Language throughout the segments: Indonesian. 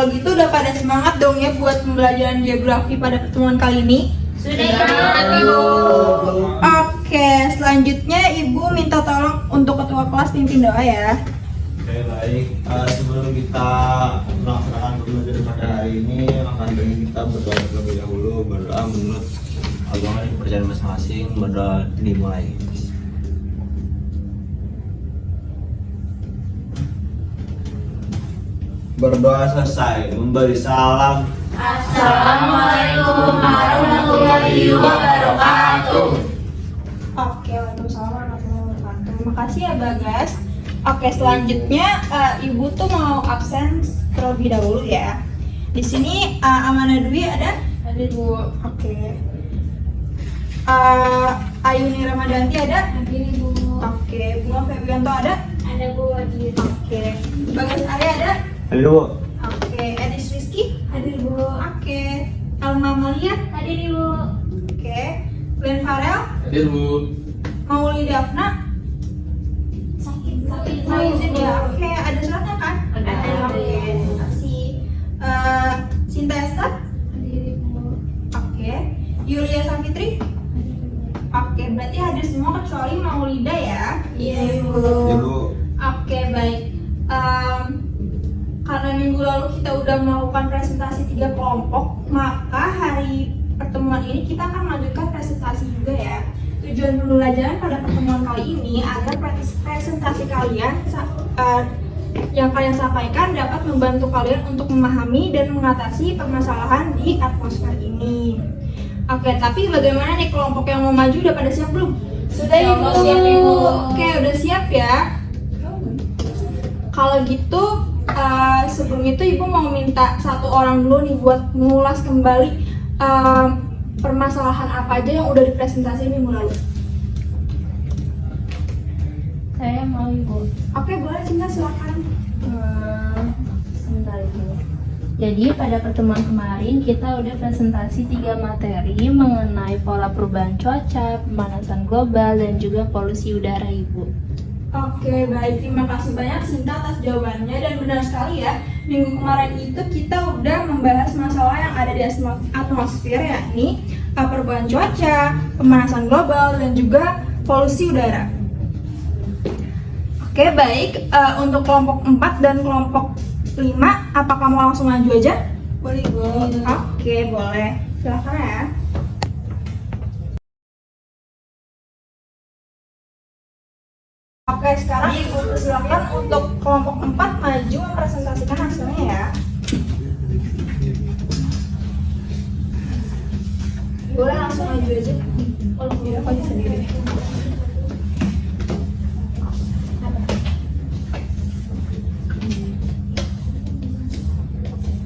Kalau gitu udah pada semangat dong ya buat pembelajaran geografi pada pertemuan kali ini? Sudah, Ibu. Oke, selanjutnya Ibu minta tolong untuk ketua kelas pimpin doa ya. Oke, baik. Sebelum kita melaksanakan pembelajaran pada hari ini, akan baiknya kita berdoa terlebih dahulu. Berdoa menurut agama dan kepercayaan masing-masing. Berdoa dimulai. Berdoa selesai, memberi salam. Assalamualaikum warahmatullahi wabarakatuh. Oke, waalaikumsalam warahmatullahi wabarakatuh. Terima kasih ya Bagas. Oke, selanjutnya Ibu tuh mau absen terlebih dahulu ya. Di sini Amanda Dwi ada? Ada Bu. Oke. Ayuni Ramadanti ada? Hadir, Ibu. Oke. Bunga Febianto ada? Ada Bu hadir. Oke. Bagas Arya ada? Halo, Bu. Oke. Edis Rizky? Hadir, Bu. Oke. Alma Malia? Hadir, Ibu. Oke. Glenn Farel? Hadir, Bu. Mauli Dafna? Sakit, Oh izin ya. Oke. Ada suratnya kan? Ada. Oke. Terima kasih. Sinta Esther? Hadir, Ibu. Oke. Yulia Safitri? Oke. Berarti hadir semua kecuali Maulida ya? Iya Ibu. Ya, Bu. Oke, baik. Karena minggu lalu kita udah melakukan presentasi 3 kelompok, maka hari pertemuan ini kita akan melanjutkan presentasi juga ya. Tujuan pembelajaran pada pertemuan kali ini agar presentasi kalian yang kalian sampaikan dapat membantu kalian untuk memahami dan mengatasi permasalahan di atmosfer ini. Oke, tapi bagaimana nih kelompok yang mau maju udah pada siap belum? Sudah, Ibu. Siap, Ibu. Oke, udah siap ya. Kalau gitu, sebelum itu Ibu mau minta satu orang dulu nih buat mengulas kembali permasalahan apa aja yang udah dipresentasikan minggu lalu. Saya mau, Ibu. Oke, boleh Cinta, silakan. Sebentar, Ibu. Jadi pada pertemuan kemarin kita udah presentasi 3 materi mengenai pola perubahan cuaca, pemanasan global, dan juga polusi udara, Ibu. Oke, baik. Terima kasih banyak Cinta atas jawabannya dan benar sekali ya. Minggu kemarin itu kita udah membahas masalah yang ada di atmosfer yakni perubahan cuaca, pemanasan global, dan juga polusi udara. Oke, baik. Untuk kelompok 4 dan kelompok 5, apakah mau langsung maju aja? Boleh, Bu. Oke, boleh. Silakan ya. Oke, sekarang Ibu persilakan untuk kelompok 4 maju mempresentasikan hasilnya ya. Boleh langsung maju aja. Kalau tidak maju sendiri.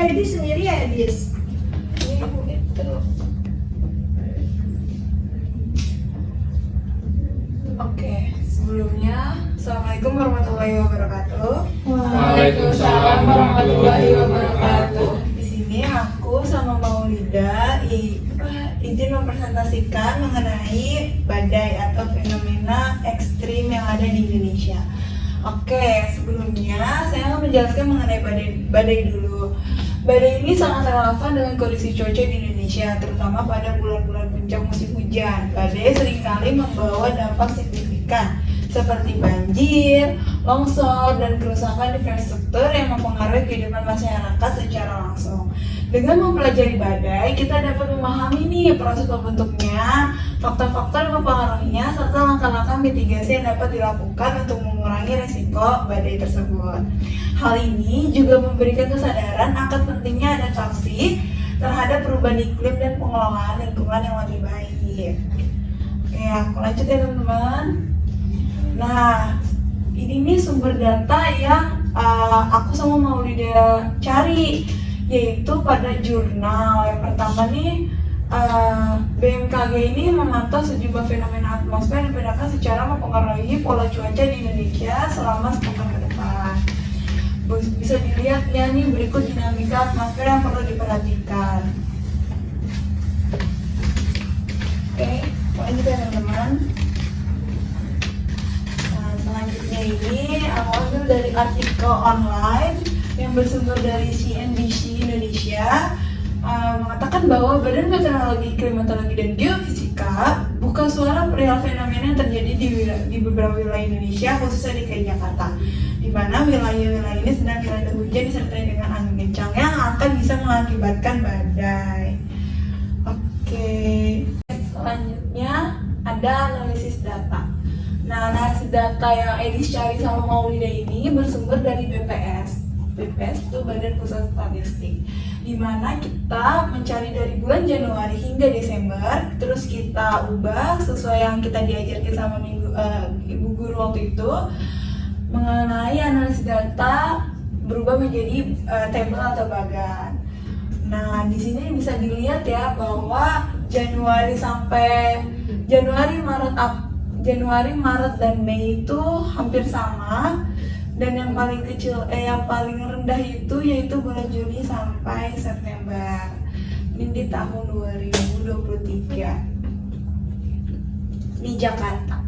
Edis sendiri ya, Edis? Iya, Bu, itu. Oke, sebelumnya Assalamualaikum warahmatullahi wabarakatuh. Waalaikumsalam warahmatullahi wabarakatuh. Di sini aku sama Maulida izin mempresentasikan mengenai badai atau fenomena ekstrim yang ada di Indonesia. Oke, sebelumnya saya akan menjelaskan mengenai badai dulu. Badai ini sangat relevan dengan kondisi cuaca di Indonesia, terutama pada bulan-bulan puncak musim hujan. Badai seringkali membawa dampak signifikan seperti banjir, longsor, dan kerusakan infrastruktur yang mempengaruhi kehidupan masyarakat secara langsung. Dengan mempelajari badai, kita dapat memahami nih proses pembentuknya, faktor-faktor yang mempengaruhinya, serta langkah-langkah mitigasi yang dapat dilakukan untuk mengurangi risiko badai tersebut. Hal ini juga memberikan kesadaran akan pentingnya adaptasi terhadap perubahan iklim dan pengelolaan lingkungan yang lebih baik. Oke, aku lanjut ya teman-teman. Nah, ini nih sumber data yang aku sama Maulida cari, yaitu pada jurnal. Yang pertama nih, BMKG ini memantau sejumlah fenomena atmosfer yang diperkirakan secara mempengaruhi pola cuaca di Indonesia selama sepekan ke depan. Bisa dilihat ya nih berikut dinamika atmosfer yang perlu diperhatikan. Oke, lanjut ya teman-teman. Selanjutnya ini aku ambil dari artikel online yang bersumber dari CNBC Indonesia mengatakan bahwa Badan Meteorologi, Klimatologi, dan Geofisika buka suara perihal fenomena yang terjadi di beberapa wilayah Indonesia, khususnya di DKI Jakarta, di mana wilayah-wilayah ini sedang dilanda hujan disertai dengan angin kencang yang akan bisa mengakibatkan badai. Oke, selanjutnya ada analisis data. Nah, analisis data yang Edis cari sama Maulida ini bersumber dari BPS. BPS itu Badan Pusat Statistik, di mana kita mencari dari bulan Januari hingga Desember, terus kita ubah sesuai yang kita diajarkan sama ibu guru waktu itu mengenai analisis data, berubah menjadi tabel atau bagan. Nah, di sini bisa dilihat ya bahwa Januari, Maret dan Mei itu hampir sama, dan yang paling rendah itu yaitu bulan Juni sampai September. Ini di tahun 2023 di Jakarta.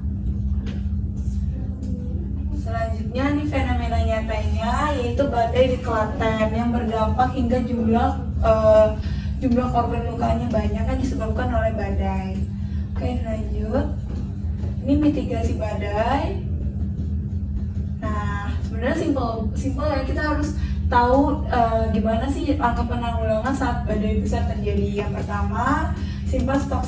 Selanjutnya nih fenomena nyatanya yaitu badai di Klaten yang berdampak hingga jumlah korban lukanya banyak kan disebabkan oleh badai. Oke, lanjut. Ini mitigasi badai. Nah, sebenarnya simpel ya, kita harus tahu gimana sih langkah penanggulangan saat badai besar terjadi. Yang pertama, simpan stok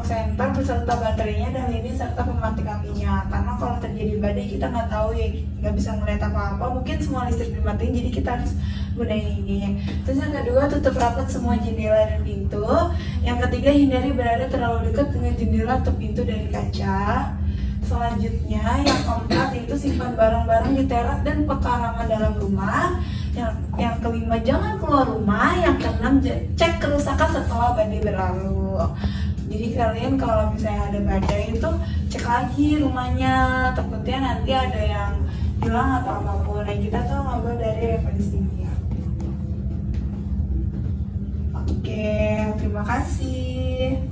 center beserta baterainya dan lini serta pematikan apinya. Karena kalau terjadi badai kita nggak tahu ya, nggak bisa ngeliat apa-apa. Mungkin semua listrik dimatiin, jadi kita harus gunain ini. Terus yang kedua, tutup rapat semua jendela dan pintu. Yang ketiga, hindari berada terlalu dekat dengan jendela atau pintu dari kaca. Selanjutnya, yang keempat itu simpan barang-barang di teras dan pekarangan dalam rumah. Yang kelima, jangan keluar rumah. Yang keenam, cek kerusakan setelah badai berlalu. Jadi kalian kalau misalnya ada badai itu cek lagi rumahnya, takutnya nanti ada yang hilang atau apapun. Nah, kita tuh ngobrol dari referensi dia. Oke, terima kasih.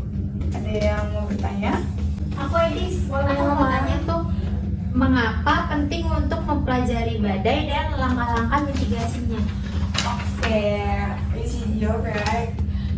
Ada yang mau bertanya? Aku Edis, aku mau tanya tuh, mengapa penting untuk mempelajari badai dan langkah-langkah mitigasinya? Oke, isi jawab ya.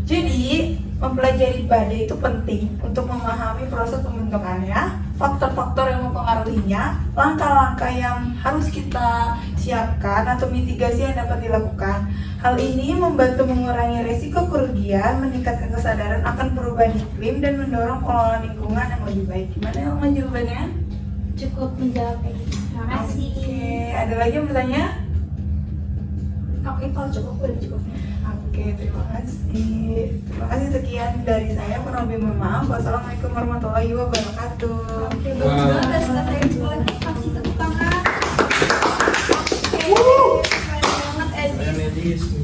Jadi, mempelajari badai itu penting untuk memahami proses pembentukannya, faktor-faktor yang mempengaruhinya, langkah-langkah yang harus kita siapkan atau mitigasi yang dapat dilakukan. Hal ini membantu mengurangi risiko kerugian, meningkatkan kesadaran akan perubahan iklim, dan mendorong pengelolaan lingkungan yang lebih baik. Gimana yang jawabannya? Cukup menjawab ini. Terima kasih. Oke, ada lagi yang bertanya? Oke, kalau cukup udah cukup. Oke, terima kasih. Terima kasih, sekian dari saya. Kurang lebih mohon maaf. Wassalamualaikum warahmatullahi wabarakatuh. Oke, bagus banget. Ada sekitar dari sekolah ini kasih tepuk tangan.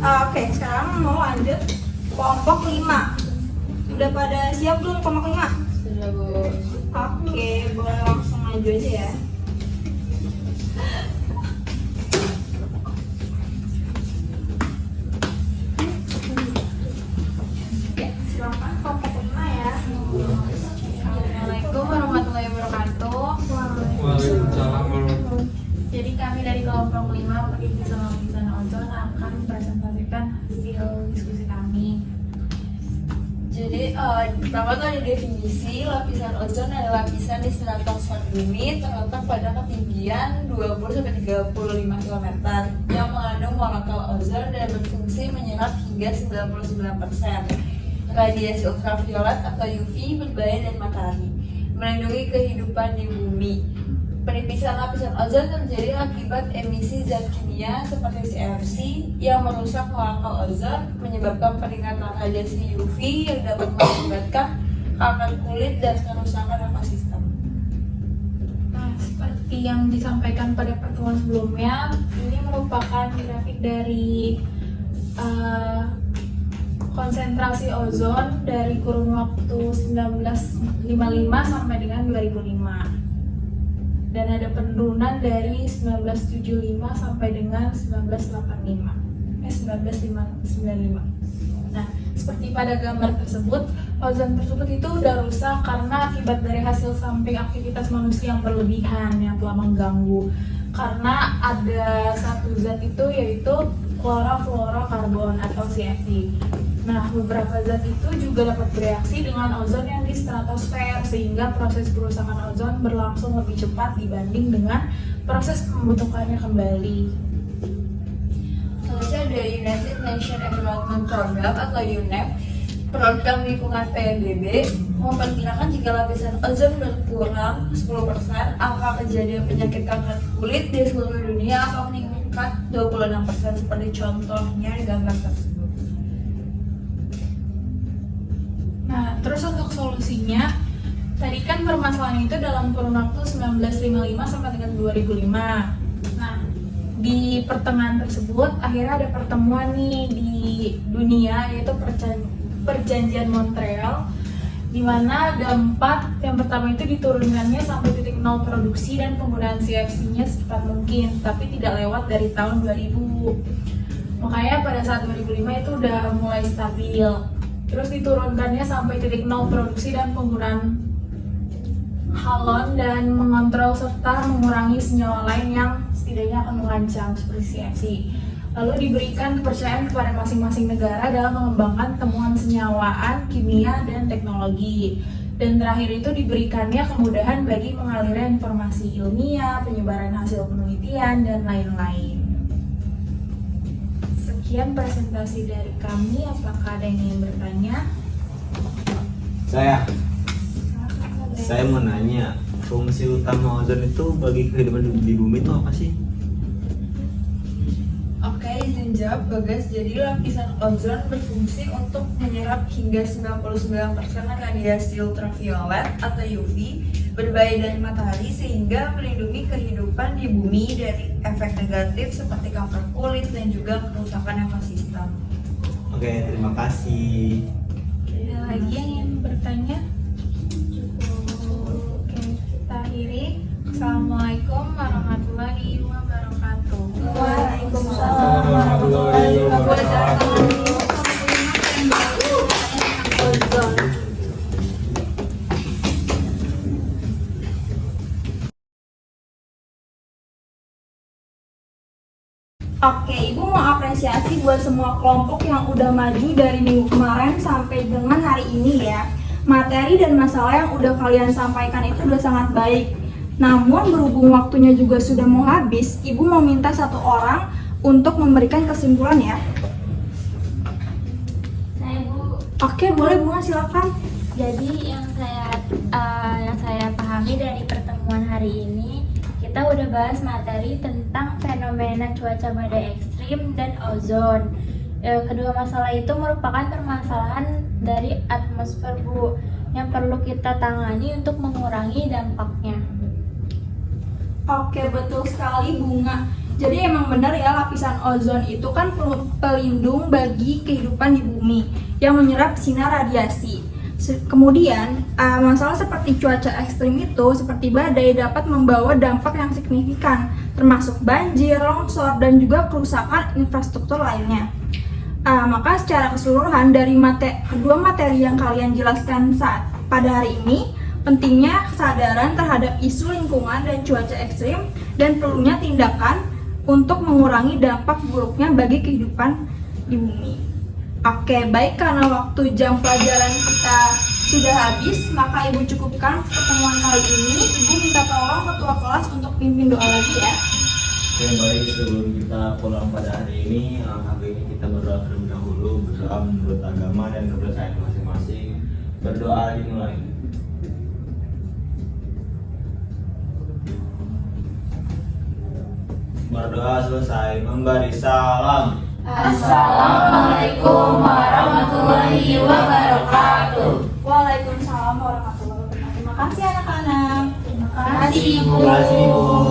Oke, sekarang mau lanjut kelompok 5. Udah pada siap belum kelompok 5? Sudah, Bu. Oke, boleh langsung maju aja ya. Ya, silakan kelompok 5 ya. Assalamualaikum warahmatullahi wabarakatuh. Waalaikumsalam warahmatullahi. Jadi kami dari kelompok 5 Pendidik sama Lapisan Ozon akan mempresentasikan hasil diskusi kami. Jadi pertama tuh ada definisi lapisan ozon adalah lapisan di stratosfer bumi terletak pada ketinggian 20-35 km yang mengandung molekul ozon dan berfungsi menyerap hingga 99% radiasi ultraviolet atau UV berbahaya dari matahari, melindungi kehidupan di bumi. Penipisan lapisan ozon terjadi akibat emisi zat kimia seperti CFC yang merusak molekul ozon, menyebabkan peningkatan radiasi UV yang dapat mengakibatkan kanker kulit dan kerusakan nafas sistem. Nah, seperti yang disampaikan pada pertemuan sebelumnya, ini merupakan grafik dari konsentrasi ozon dari kurun waktu 1955 sampai dengan 2005. Dan ada penurunan dari 1975 sampai dengan 1995. Nah, seperti pada gambar tersebut, ozon tersebut itu udah rusak karena akibat dari hasil samping aktivitas manusia yang berlebihan yang telah mengganggu karena ada satu zat itu yaitu klorofluorokarbon atau CFC. Nah, beberapa zat itu juga dapat bereaksi dengan ozon yang di stratosfer sehingga proses kerusakan ozon berlangsung lebih cepat dibanding dengan proses pembentukannya kembali. Selanjutnya ada United Nations Environment Program atau UNEP. Program lingkungan PNBB memperkirakan jika lapisan ozon berkurang 10%, angka kejadian penyakit kanker kulit di seluruh dunia akan meningkat 26% seperti contohnya di gambar tersebut. Nah, terus untuk solusinya, tadi kan permasalahan itu dalam kurun waktu 1955 sampai dengan 2005. Nah, di pertengahan tersebut akhirnya ada pertemuan nih di dunia, yaitu Perjanjian Montreal, di mana ada 4. Yang pertama itu diturunkannya sampai titik nol produksi dan penggunaan CFC-nya secepat mungkin, tapi tidak lewat dari tahun 2000. Makanya pada saat 2005 itu udah mulai stabil. Terus diturunkannya sampai titik nol produksi dan penggunaan halon dan mengontrol serta mengurangi senyawa lain yang setidaknya akan mengancam seperti CFC. Lalu diberikan kepercayaan kepada masing-masing negara dalam mengembangkan temuan senyawaan, kimia, dan teknologi. Dan terakhir itu diberikannya kemudahan bagi mengalirnya informasi ilmiah, penyebaran hasil penelitian, dan lain-lain. Sekian presentasi dari kami, apakah ada yang ingin bertanya? Saya mau nanya, fungsi utama ozon itu bagi kehidupan di bumi itu apa sih? Oke, izin jawab Bagas. Jadi lapisan ozon berfungsi untuk menyerap hingga 99% radiasi ultraviolet atau UV berbahaya dari matahari sehingga melindungi kehidupan di bumi dari efek negatif seperti kanker kulit dan juga kerusakan ekosistem. Oke, terima kasih. Ada lagi yang ingin bertanya? Oke, kita akhiri. Assalamualaikum warahmatullahi wabarakatuh. Waalaikumsalam warahmatullahi wabarakatuh. Oke, Ibu mau apresiasi buat semua kelompok yang udah maju dari minggu kemarin sampai dengan hari ini ya. Materi dan masalah yang udah kalian sampaikan itu udah sangat baik. Namun berhubung waktunya juga sudah mau habis, Ibu mau minta satu orang untuk memberikan kesimpulan ya. Saya Bu. Oke, boleh Bunga, silakan. Jadi yang saya pahami dari pertemuan hari ini, kita udah bahas materi tentang fenomena cuaca badai ekstrim dan ozon. Kedua masalah itu merupakan permasalahan dari atmosfer Bu, yang perlu kita tangani untuk mengurangi dampaknya. Oke, betul sekali Bunga. Jadi emang benar ya, lapisan ozon itu kan pelindung bagi kehidupan di bumi yang menyerap sinar radiasi. Kemudian, masalah seperti cuaca ekstrim itu seperti badai dapat membawa dampak yang signifikan, termasuk banjir, longsor, dan juga kerusakan infrastruktur lainnya. Maka secara keseluruhan dari kedua materi yang kalian jelaskan pada hari ini, pentingnya kesadaran terhadap isu lingkungan dan cuaca ekstrim dan perlunya tindakan untuk mengurangi dampak buruknya bagi kehidupan di bumi. Oke, baik, karena waktu jam pelajaran kita sudah habis, maka Ibu cukupkan pertemuan kali ini. Ibu minta tolong ketua kelas untuk pimpin doa lagi ya. Oke, baik, sebelum kita pulang pada hari ini kita berdoa terlebih dahulu, berdoa menurut agama dan kepercayaan masing-masing. Berdoa dimulai. Berdoa selesai, memberi salam. Assalamualaikum warahmatullahi wabarakatuh. Waalaikumsalam warahmatullahi wabarakatuh. Terima kasih anak-anak. Terima kasih, Bu. Terima kasih, Bu.